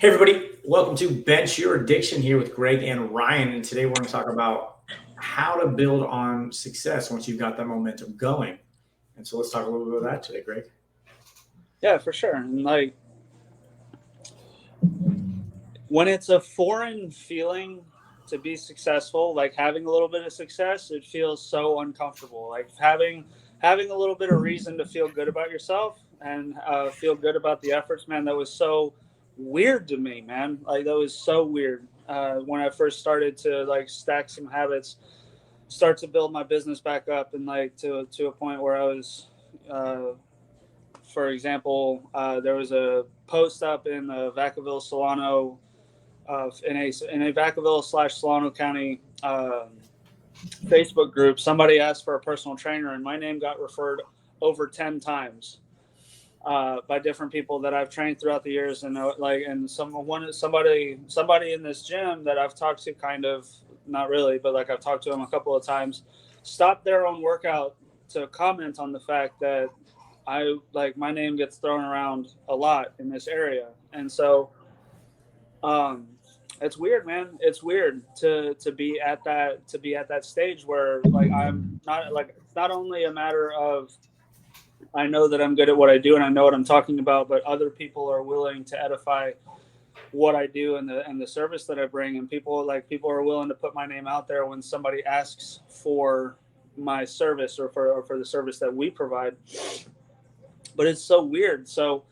Hey, everybody, welcome to Bench Your Addiction here with Greg and Ryan. And today we're going to talk about how to build on success once you've got that momentum going. And so let's talk a little bit about that today, Greg. Yeah, for sure. And like when it's a foreign feeling to be successful, like having a little bit of success, it feels so uncomfortable. Like having a little bit of reason to feel good about yourself and feel good about the efforts, man. That was so weird to me, man. Like that was so weird when I first started to like stack some habits, start to build my business back up, and like to a point where I was. For example, there was a post up in the Vacaville Solano, in a Vacaville / Solano County Facebook group. Somebody asked for a personal trainer, and my name got referred over 10 times by different people that I've trained throughout the years, and somebody in this gym that I've talked to, kind of not really, but like I've talked to them a couple of times, stopped their own workout to comment on the fact that I like my name gets thrown around a lot in this area, and so um, it's weird, man. It's weird to be at that stage where like I'm not like it's not only a matter of I know that I'm good at what I do and I know what I'm talking about, but other people are willing to edify what I do and the service that I bring, and people are willing to put my name out there when somebody asks for my service or for the service that we provide. But it's so weird. So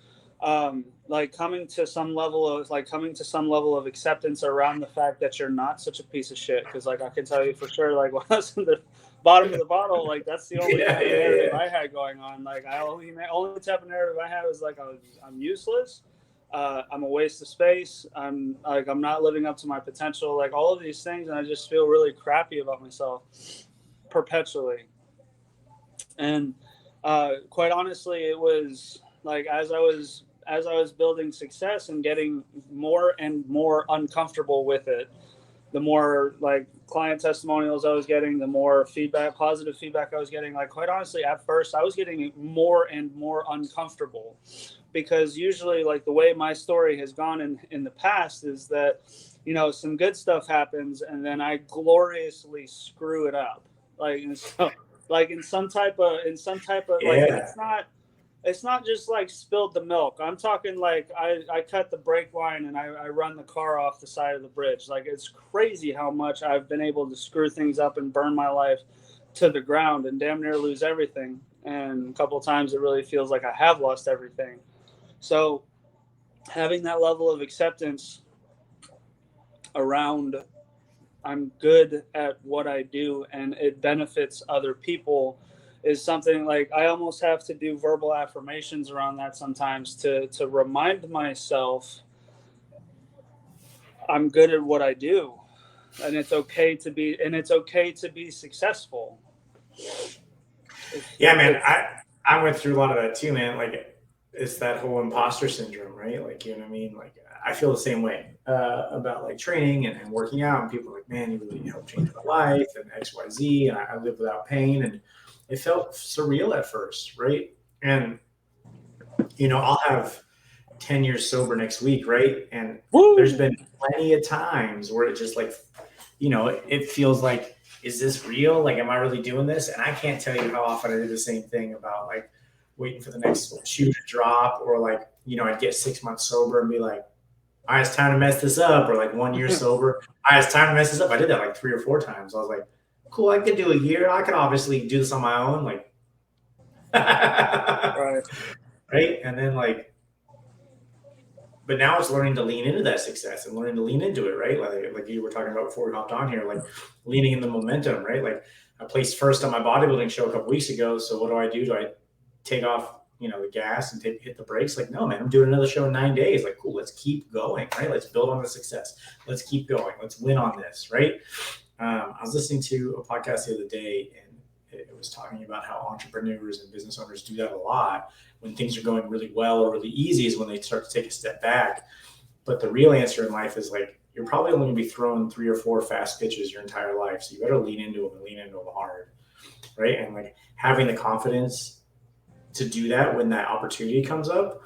like coming to some level of acceptance around the fact that you're not such a piece of shit, because like I can tell you for sure, like when I was in the bottom of the bottle, like that's the only Yeah, type of yeah, narrative yeah. I had going on. Like I only type of narrative I had was like I'm useless, I'm a waste of space, I'm not living up to my potential, like all of these things, and I just feel really crappy about myself perpetually. And quite honestly, it was like as I was building success and getting more and more uncomfortable with it, the more like client testimonials I was getting, the more positive feedback I was getting. Like quite honestly, at first I was getting more and more uncomfortable, because usually like the way my story has gone in the past is that some good stuff happens and then I gloriously screw it up. Like and so like in some type of like, and Yeah. it's not just like spilled the milk. I'm talking like I cut the brake line and I run the car off the side of the bridge. Like it's crazy how much I've been able to screw things up and burn my life to the ground and damn near lose everything. And a couple of times it really feels like I have lost everything. So having that level of acceptance around I'm good at what I do and it benefits other people is something like I almost have to do verbal affirmations around that sometimes to remind myself I'm good at what I do, and it's okay to be successful. It's, Yeah, man. it's I went through a lot of that too, man. Like, it's that whole imposter syndrome, right? Like, you know what I mean? Like, I feel the same way about like training and working out. And people are like, man, you really helped change my life and XYZ. And I live without pain. And it felt surreal at first, right? And I'll have 10 years sober next week, right? And there's woo. been plenty of times where it just like, it feels like, is this real? Like, am I really doing this? And I can't tell you how often I did the same thing about like waiting for the next shoe to drop, or like, I'd get 6 months sober and be like, all right, it's time to mess this up, or like 1 year sober. All right, it's time to mess this up. I did that like 3 or 4 times. I was like, cool, I could do a year. I could obviously do this on my own. Like, Right. right. And then like, but now it's learning to lean into that success and learning to lean into it, right? Like you were talking about before we hopped on here, like leaning in the momentum, right? Like I placed first on my bodybuilding show a couple weeks ago. So what do I do? Do I take off, the gas and hit the brakes? Like, no, man, I'm doing another show in 9 days. Like, cool, let's keep going, right? Let's build on the success. Let's keep going. Let's win on this, right? I was listening to a podcast the other day, and it was talking about how entrepreneurs and business owners do that a lot. When things are going really well or really easy is when they start to take a step back. But the real answer in life is like, you're probably only going to be throwing 3 or 4 fast pitches your entire life. So you better lean into them and lean into them hard, right? And like having the confidence to do that when that opportunity comes up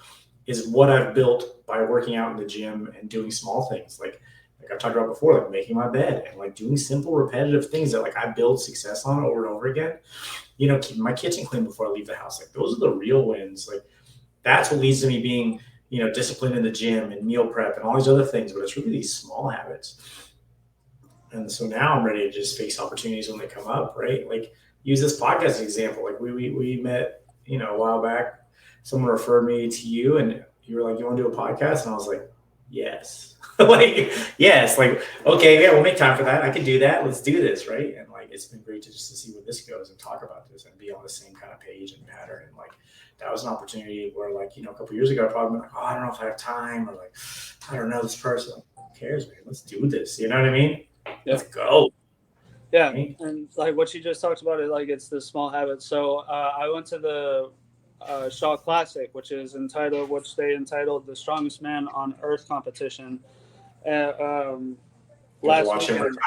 is what I've built by working out in the gym and doing small things like I've talked about before, like making my bed and like doing simple repetitive things that like I build success on over and over again. Keeping my kitchen clean before I leave the house. Like those are the real wins. Like that's what leads to me being, disciplined in the gym and meal prep and all these other things. But it's really these small habits. And so now I'm ready to just face opportunities when they come up, right? Like use this podcast as an example. Like we met, a while back. Someone referred me to you, and you were like, "You want to do a podcast?" And I was like, "Yes." Like yes, like okay, yeah, we'll make time for that. I can do that. Let's do this, right? And like it's been great to see where this goes and talk about this and be on the same kind of page and pattern. And like that was an opportunity where like a couple years ago I'd probably been like, "Oh, I don't know if I have time," or like, "I don't know this person." Like, who cares, man? Let's do this. You know what I mean? Yeah. Let's go. Yeah, and like what you just talked about, like it's the small habits. So I went to the Shaw Classic, which they entitled the Strongest Man on Earth competition. Last weekend.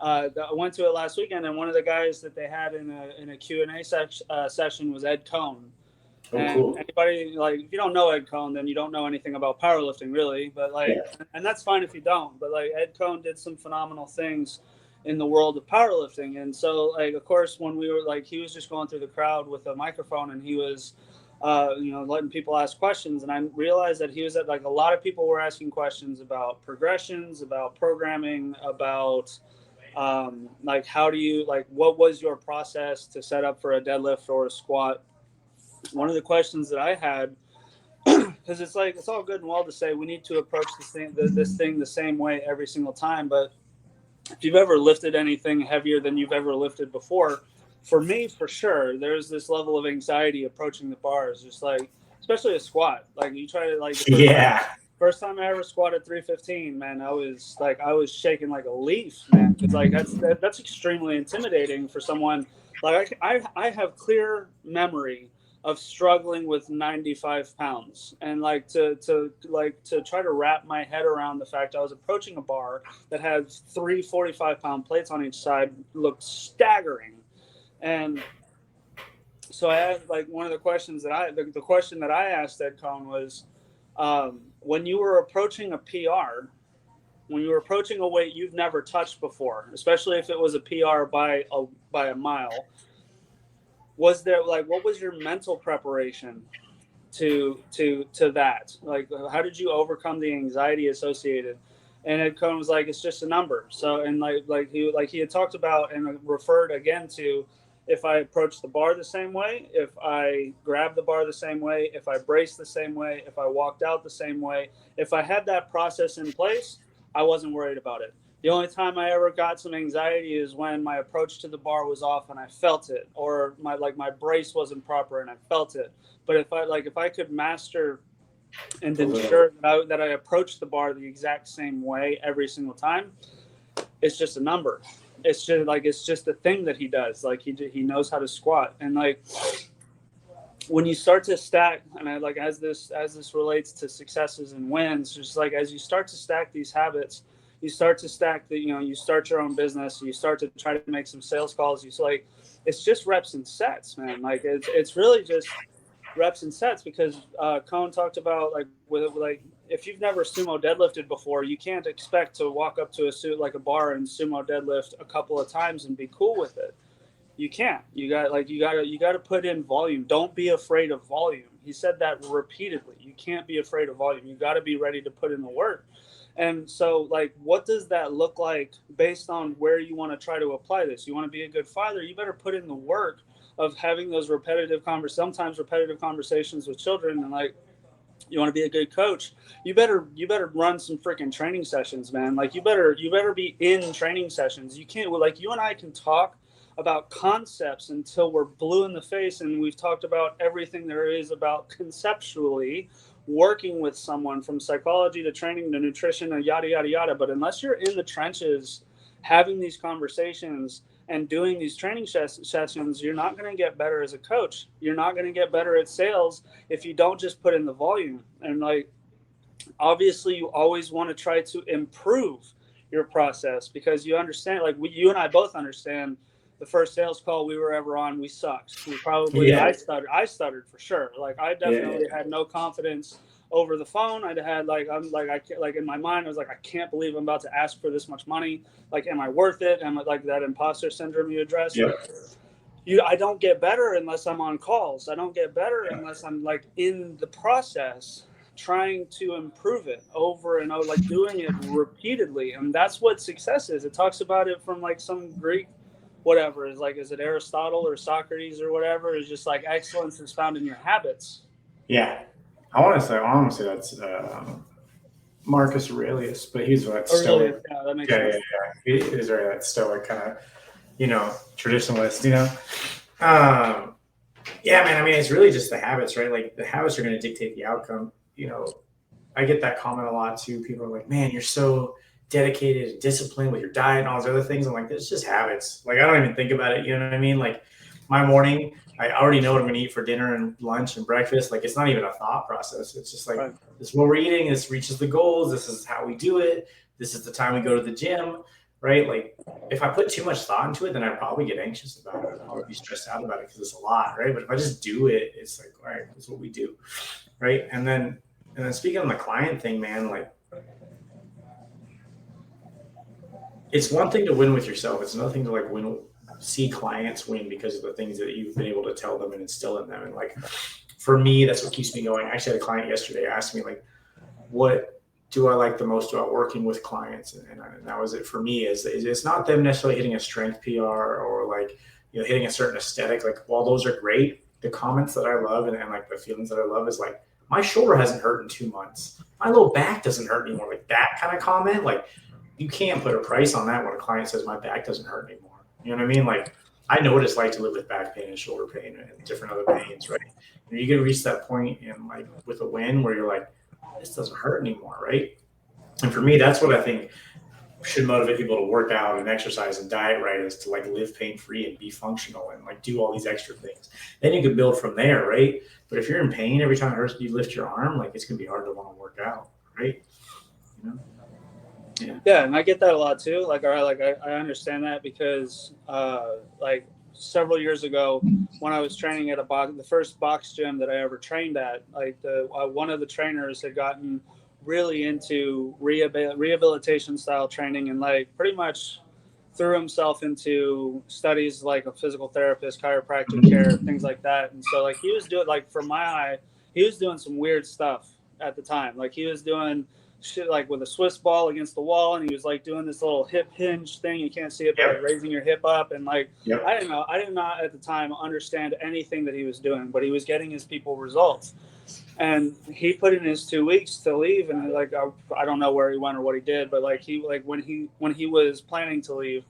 I went to it last weekend, and one of the guys that they had in a Q&A session was Ed Cohn. Oh, and cool. Anybody, like, if you don't know Ed Cohn, then you don't know anything about powerlifting, really. But like, yeah. And that's fine if you don't. But like, Ed Cohn did some phenomenal things in the world of powerlifting, and so like, of course, when we were like, he was just going through the crowd with a microphone, and he was, letting people ask questions, and I realized that he was at like a lot of people were asking questions about progressions, about programming, about like how do you like what was your process to set up for a deadlift or a squat. One of the questions that I had, because it's like it's all good and well to say we need to approach this thing the same way every single time, but if you've ever lifted anything heavier than you've ever lifted before, for me, for sure, there's this level of anxiety approaching the bars, just like especially a squat. Like you try to like first time I ever squatted 315, man, I was shaking like a leaf, man. It's like that's extremely intimidating for someone. Like I have clear memory of struggling with 95 pounds and like to try to wrap my head around the fact I was approaching a bar that had 3 45-pound plates on each side looked staggering. And so I had like one of the questions the question that I asked Ed Cohn was, when you were approaching a PR, when you were approaching a weight you've never touched before, especially if it was a PR by a mile, was there like what was your mental preparation to that? Like how did you overcome the anxiety associated? And Ed Cohn was like, it's just a number. So and like he had talked about and referred again to, if I approach the bar the same way, if I grab the bar the same way, if I brace the same way, if I walked out the same way, if I had that process in place, I wasn't worried about it. The only time I ever got some anxiety is when my approach to the bar was off and I felt it, or my brace wasn't proper and I felt it. But if I could master and ensure that I approach the bar the exact same way every single time, it's just a number. It's just a thing that he does. Like he knows how to squat. And like when you start to stack, and I like as this relates to successes and wins, just like as you start to stack these habits, you start to stack you start your own business, you start to try to make some sales calls. It's just reps and sets, man. Like it's really just reps and sets, because Cohn talked about if you've never sumo deadlifted before, you can't expect to walk up to a bar and sumo deadlift a couple of times and be cool with it. You can't. You got to put in volume. Don't be afraid of volume. He said that repeatedly. You can't be afraid of volume. You got to be ready to put in the work. And so, like, what does that look like based on where you want to try to apply this? You want to be a good father, you better put in the work of having those sometimes repetitive conversations with children. And like, you want to be a good coach, you better run some freaking training sessions, man. Like you better be in training sessions. You can't, like, you and I can talk about concepts until we're blue in the face, and we've talked about everything there is about conceptually working with someone, from psychology to training to nutrition and yada yada yada. But unless you're in the trenches having these conversations and doing these training sessions, you're not going to get better as a coach. You're not going to get better at sales if you don't just put in the volume. And like, obviously you always want to try to improve your process, because you understand, like you and I both understand, the first sales call we were ever on, we sucked. Yeah. I stuttered for sure. Like I definitely had no confidence over the phone. I had like in my mind, I was like, I can't believe I'm about to ask for this much money. Like, am I worth it? Am I like that imposter syndrome you addressed? Yeah. I don't get better unless I'm on calls. I don't get better unless I'm like in the process trying to improve it over and over, like doing it repeatedly. And that's what success is. It talks about it from like some Greek, whatever is like, is it Aristotle or Socrates or whatever? It's just like excellence is found in your habits. Yeah. I want to say that's Marcus Aurelius, but he's that stoic. Yeah, that makes Yeah, sense. He is very that stoic kind of, traditionalist, Yeah, man. I mean, it's really just the habits, right? Like the habits are going to dictate the outcome. I get that comment a lot too. People are like, man, you're so dedicated and disciplined with your diet and all those other things. I'm like, it's just habits. Like, I don't even think about it. You know what I mean? Like my morning, I already know what I'm going to eat for dinner and lunch and breakfast. Like, it's not even a thought process. It's just like, right. This is what we're eating. This reaches the goals. This is how we do it. This is the time we go to the gym, right? Like, if I put too much thought into it, then I'd probably get anxious about it. I would be stressed out about it because it's a lot, right? But if I just do it, it's like, all right, that's what we do, right? And then speaking on the client thing, man, like, it's one thing to win with yourself. It's another thing to see clients win because of the things that you've been able to tell them and instill in them. And like, for me, that's what keeps me going. I actually had a client yesterday ask me like, what do I like the most about working with clients? And that was it for me. Is it's not them necessarily hitting a strength PR or like, hitting a certain aesthetic. Like, while those are great, the comments that I love and like the feelings that I love is like, my shoulder hasn't hurt in 2 months. My low back doesn't hurt anymore. Like that kind of comment, like you can't put a price on that when a client says my back doesn't hurt anymore. You know what I mean? Like, I know what it's like to live with back pain and shoulder pain and different other pains, right? And you can reach that point in like with a win where you're like, this doesn't hurt anymore, right? And for me, that's what I think should motivate people to work out and exercise and diet right, is to like live pain-free and be functional and like do all these extra things. Then you can build from there, right? But if you're in pain every time it hurts, you lift your arm, like it's gonna be hard to want to work out, right? Yeah, and I get that a lot too. Like, all right, like I understand that because like several years ago when I was training at the first box gym that I ever trained at, like one of the trainers had gotten really into rehabilitation style training and like pretty much threw himself into studies like a physical therapist, chiropractic care, things like that. And so like he was doing, like, from my eye, he was doing some weird stuff at the time. Like he was doing shit like with a Swiss ball against the wall, and he was like doing this little hip hinge thing. You can't see it, but like raising your hip up. And like, I did not at the time understand anything that he was doing, but he was getting his people results. And he put in his 2 weeks to leave, and like I don't know where he went or what he did, but like when he was planning to leave,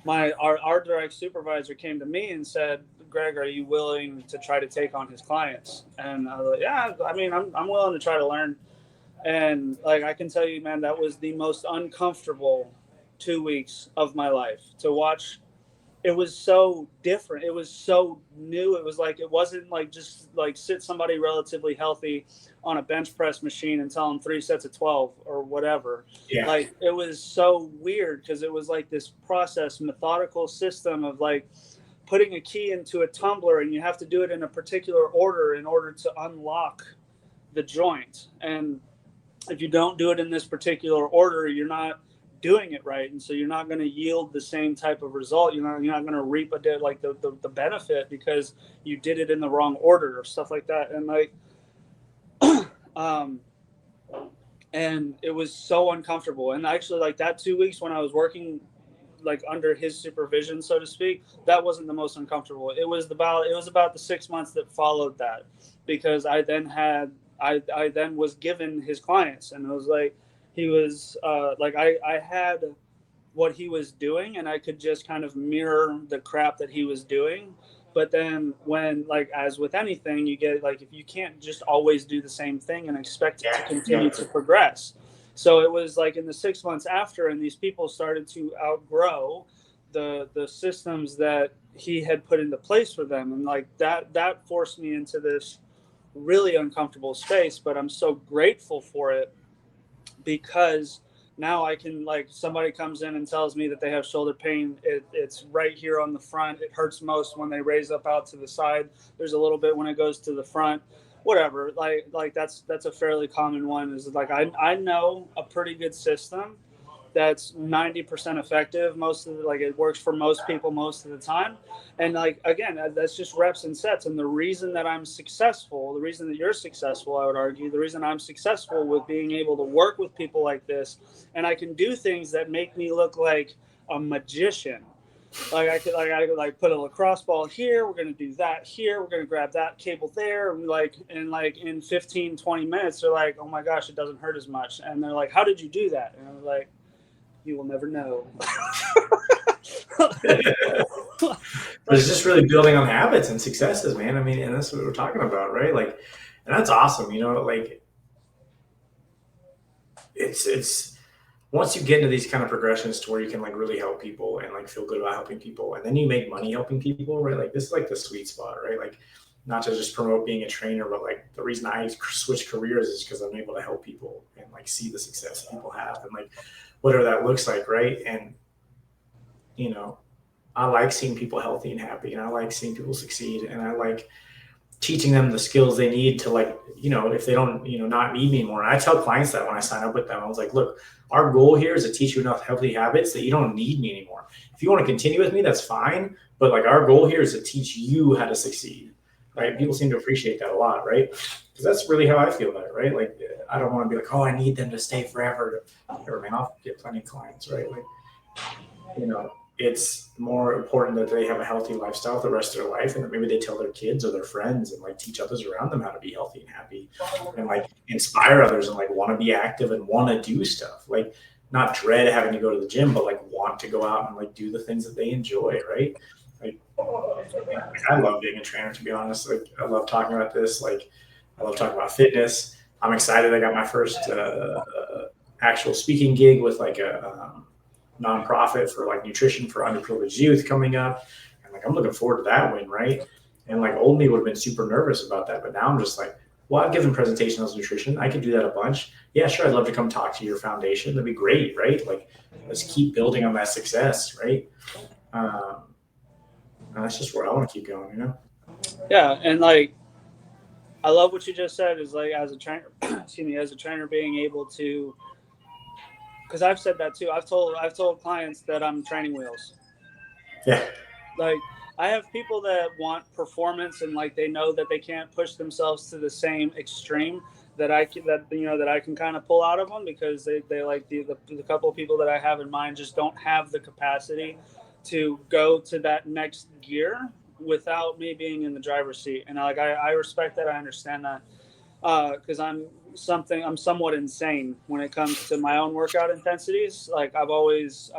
our direct supervisor came to me and said, Greg, are you willing to try to take on his clients? And I was like, yeah, I mean, I'm willing to try to learn. And like, I can tell you, man, that was the most uncomfortable 2 weeks of my life to watch. It was so different. It was so new. It was like, it wasn't like just like sit somebody relatively healthy on a bench press machine and tell them 3 sets of 12 or whatever. Yeah. Like, it was so weird because it was like this process, methodical system of like putting a key into a tumbler, and you have to do it in a particular order in order to unlock the joint. And if you don't do it in this particular order, you're not doing it right, and so you're not going to yield the same type of result. You're not going to reap the benefit because you did it in the wrong order or stuff like that. And like and it was so uncomfortable. And actually, like that 2 weeks when I was working like under his supervision, so to speak, that wasn't the most uncomfortable. It was about the 6 months that followed that, because I then was given his clients, and it was like he was like I had what he was doing, and I could just kind of mirror the crap that he was doing. But then when, like, as with anything, you get like, if you can't just always do the same thing and expect it to continue to progress. So it was like in the 6 months after, and these people started to outgrow the systems that he had put into place for them. And like that forced me into this really uncomfortable space, but I'm so grateful for it, because Now I can, like, somebody comes in and tells me that they have shoulder pain. It's right here on the front. It hurts most when they raise up out to the side. There's a little bit when it goes to the front. Whatever. Like that's a fairly common one. Is like I know a pretty good system that's 90% effective. Most of the, like, it works for most people most of the time. And like, again, that's just reps and sets. And the reason that I'm successful, the reason that you're successful, I would argue, the reason I'm successful with being able to work with people like this, and I can do things that make me look like a magician. Like I could like put a lacrosse ball here. We're gonna do that here. We're gonna grab that cable there. And like in 15, 20 minutes, they're like, oh my gosh, it doesn't hurt as much. And they're like, how did you do that? And I was like, you will never know. But it's just really building on habits and successes, man. I mean, and that's what we're talking about, right? Like, and that's awesome. You know, like it's once you get into these kind of progressions to where you can like really help people and like feel good about helping people, and then you make money helping people, right? Like this is like the sweet spot, right? Like not to just promote being a trainer, but like the reason I switch careers is because I'm able to help people and like see the success people have and like whatever that looks like, right? And you know, I like seeing people healthy and happy, and I like seeing people succeed, and I like teaching them the skills they need to, like, you know, if they don't, you know, not need me anymore. And I tell clients that when I sign up with them, I was like, look, our goal here is to teach you enough healthy habits that you don't need me anymore. If you want to continue with me, that's fine. But like our goal here is to teach you how to succeed. Right? People seem to appreciate that a lot, right? Because that's really how I feel about it, right? Like I don't want to be like, oh, I need them to stay forever. Sure, man, I'll get plenty of clients, right? Like, you know, it's more important that they have a healthy lifestyle the rest of their life, and that maybe they tell their kids or their friends and like teach others around them how to be healthy and happy, and like inspire others and like want to be active and want to do stuff, like not dread having to go to the gym, but like want to go out and like do the things that they enjoy, right? Like I love being a trainer, to be honest. Like I love talking about this. Like I love talking about fitness. I'm excited. I got my first actual speaking gig with like a nonprofit for like nutrition for underprivileged youth coming up, and like I'm looking forward to that win, right? And like old me would have been super nervous about that, but now I'm just like, well, I've given presentations on nutrition. I could do that a bunch. Yeah, sure. I'd love to come talk to your foundation. That'd be great, right? Like let's keep building on that success, right? Um, and that's just where I want to keep going, you know? Yeah, and like I love what you just said. Is like as a trainer, excuse me, as a trainer, being able to, because I've said that too. I've told clients that I'm training wheels. Yeah. Like I have people that want performance and like they know that they can't push themselves to the same extreme that I can, that you know, that I can kind of pull out of them, because they like the couple of people that I have in mind just don't have the capacity to go to that next gear without me being in the driver's seat. And I respect that. I understand that, because I'm somewhat insane when it comes to my own workout intensities. Like I've always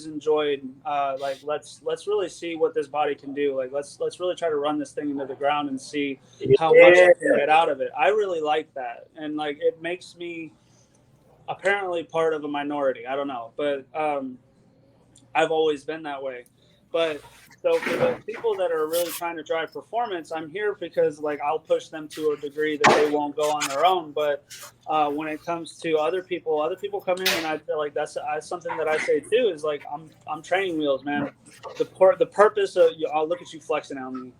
enjoyed, like let's really see what this body can do. Like let's really try to run this thing into the ground and see how much I can get out of it. I really like that, and like it makes me apparently part of a minority. I don't know, but I've always been that way. But so for those people that are really trying to drive performance, I'm here because like I'll push them to a degree that they won't go on their own. But when it comes to other people come in, and I feel like that's something that I say too, is like I'm training wheels, man. The purpose of I'll look at you flexing on me.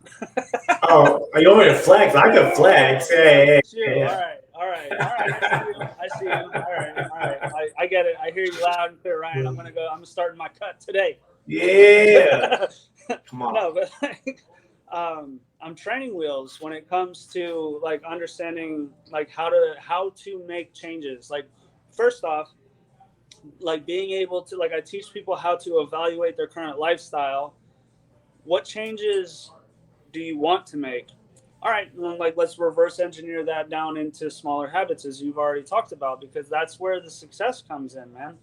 Oh, you want me to flex? I can flex. Hey, All right. I see you. All right. I get it. I hear you loud and clear, Ryan. I'm gonna start my cut today. Yeah. Come on. No, but like, I'm training wheels when it comes to like understanding like how to make changes. Like first off, like being able to, like, I teach people how to evaluate their current lifestyle. What changes do you want to make? All right, like let's reverse engineer that down into smaller habits, as you've already talked about, because that's where the success comes in, man.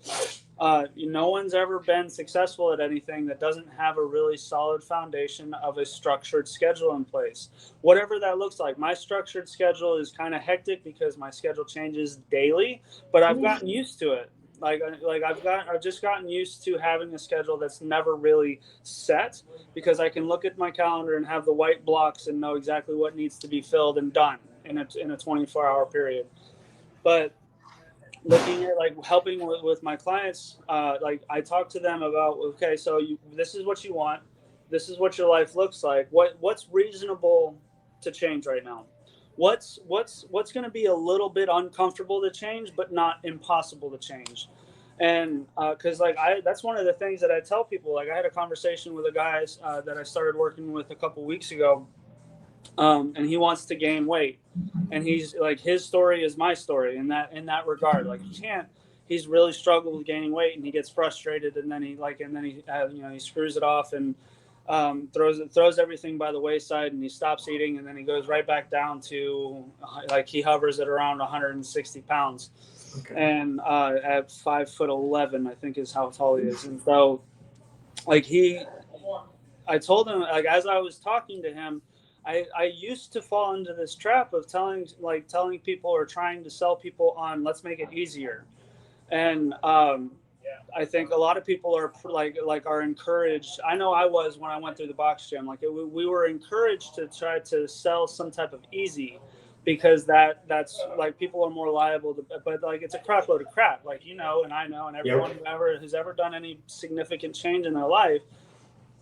No one's ever been successful at anything that doesn't have a really solid foundation of a structured schedule in place, whatever that looks like. My structured schedule is kind of hectic because my schedule changes daily, but I've gotten used to it. I've just gotten used to having a schedule that's never really set, because I can look at my calendar and have the white blocks and know exactly what needs to be filled and done in a 24-hour period. But looking at like helping with my clients, like I talk to them about, okay, so this is what you want, this is what your life looks like. What's reasonable to change right now? What's going to be a little bit uncomfortable to change, but not impossible to change? And because that's one of the things that I tell people. Like I had a conversation with a guy that I started working with a couple weeks ago, and he wants to gain weight, and he's like, his story is my story in that regard. Like he's really struggled with gaining weight, and he gets frustrated, and then he he screws it off and throws everything by the wayside, and he stops eating, and then he goes right back down to like he hovers at around 160 pounds. Okay. And at 5'11", I think is how tall he is. And so like I told him, like, as I was talking to him, I used to fall into this trap of telling people or trying to sell people on, let's make it easier. And I think a lot of people are are encouraged. I know I was when I went through the box gym. Like we were encouraged to try to sell some type of easy, because that's like people are more liable to, but like it's a crap load of crap. Like and I know, and everyone who's ever done any significant change in their life,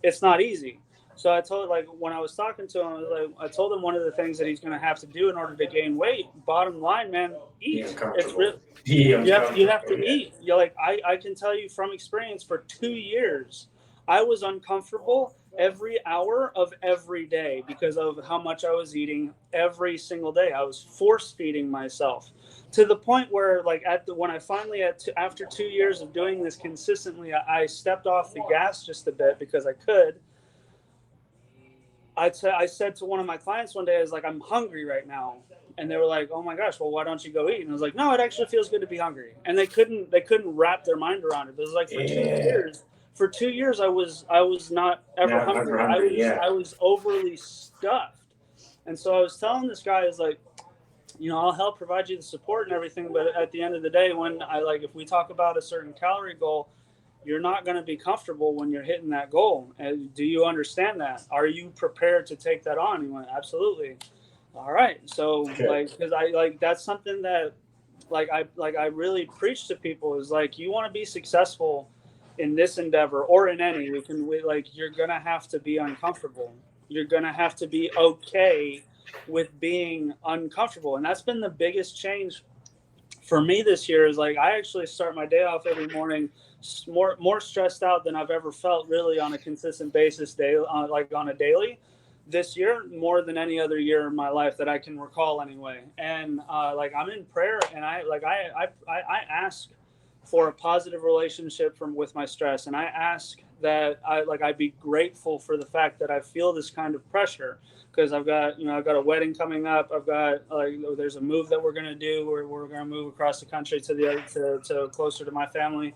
it's not easy. So I told, like, when I was talking to him, I told him one of the things that he's going to have to do in order to gain weight. Bottom line, man, eat. It's real. You have to eat. You're like, I can tell you from experience, for 2 years, I was uncomfortable every hour of every day because of how much I was eating every single day. I was force feeding myself to the point where, like, when I finally after 2 years of doing this consistently, I stepped off the gas just a bit because I could. I said to one of my clients one day, I was like, I'm hungry right now. And they were like, oh my gosh, well, why don't you go eat? And I was like, no, it actually feels good to be hungry. And they couldn't wrap their mind around it. It was like for 2 years, I was not ever hungry. I was overly stuffed. And so I was telling this guy, I was like, I'll help provide you the support and everything. But at the end of the day, if we talk about a certain calorie goal, you're not going to be comfortable when you're hitting that goal. And do you understand that? Are you prepared to take that on? He went, absolutely. All right. So because that's something that I really preach to people is like, you want to be successful in this endeavor or in any, you're going to have to be uncomfortable. You're going to have to be okay with being uncomfortable. And that's been the biggest change for me this year, is like, I actually start my day off every morning more stressed out than I've ever felt really on a consistent basis, on a daily. This year, more than any other year in my life that I can recall anyway. And I'm in prayer, and I ask for a positive relationship with my stress, and I ask that I be grateful for the fact that I feel this kind of pressure, because I've got a wedding coming up. I've got there's a move that we're gonna do where we're gonna move across the country to closer to my family,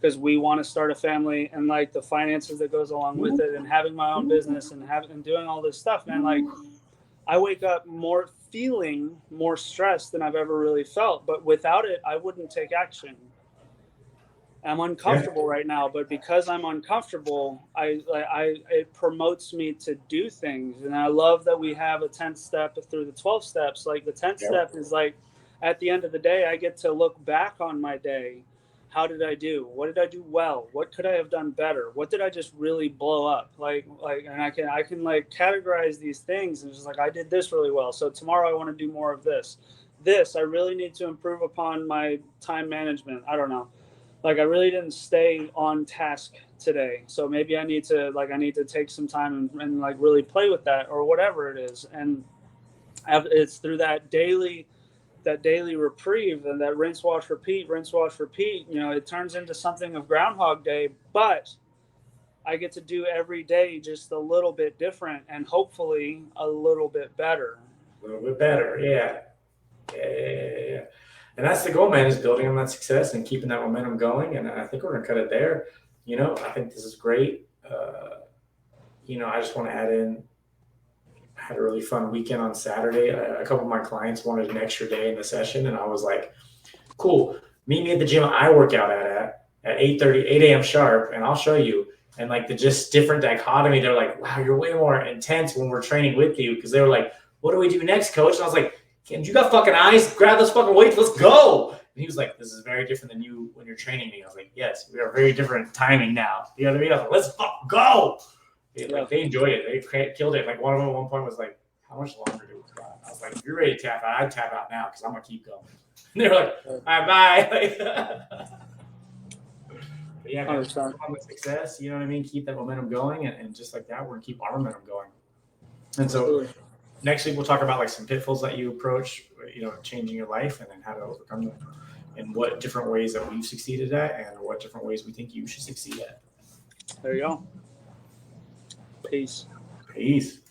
because we want to start a family, and like the finances that goes along with it, and having my own business and doing all this stuff, man. Like I wake up feeling more stressed than I've ever really felt, but without it, I wouldn't take action. I'm uncomfortable right now, but because I'm uncomfortable, it promotes me to do things. And I love that we have a 10th step through the 12 steps. Like the 10th step is like, at the end of the day, I get to look back on my day. How did I do? What did I do well? What could I have done better? What did I just really blow up? And I can like categorize these things, and just like, I did this really well, so tomorrow I want to do more of this. I really need to improve upon my time management. I don't know. Like I really didn't stay on task today, so maybe I need to take some time and like really play with that, or whatever it is. And it's through that daily reprieve, and that rinse, wash, repeat. It turns into something of Groundhog Day, but I get to do every day just a little bit different, and hopefully a little bit better. Yeah. And that's the goal, man, is building on that success and keeping that momentum going. And I think we're going to cut it there. I think this is great. I just want to add in, I had a really fun weekend on Saturday. A couple of my clients wanted an extra day in the session, and I was like, cool, meet me at the gym I work out at 8 a.m. sharp, and I'll show you. And like the just different dichotomy, they're like, wow, you're way more intense when we're training with you. Because they were like, what do we do next, coach? And I was like, you got fucking eyes, grab those fucking weights, let's go. he was like, this is very different than you when you're training me. I was like, yes, we are very different timing now. You know what I mean? I was like, let's go. Like, they enjoyed it. They killed it. Like one of them at one point was like, how much longer do we got? I was like, if you're ready to tap out, I'd tap out now because I'm going to keep going. And they were like, all right, bye. But yeah, man, on with success, you know what I mean? Keep that momentum going. And just like that, we're going to keep our momentum going. And so next week, we'll talk about like some pitfalls that you approach, you know, changing your life and then how to overcome them and what different ways that we've succeeded at and what different ways we think you should succeed at. There you go. Peace. Peace.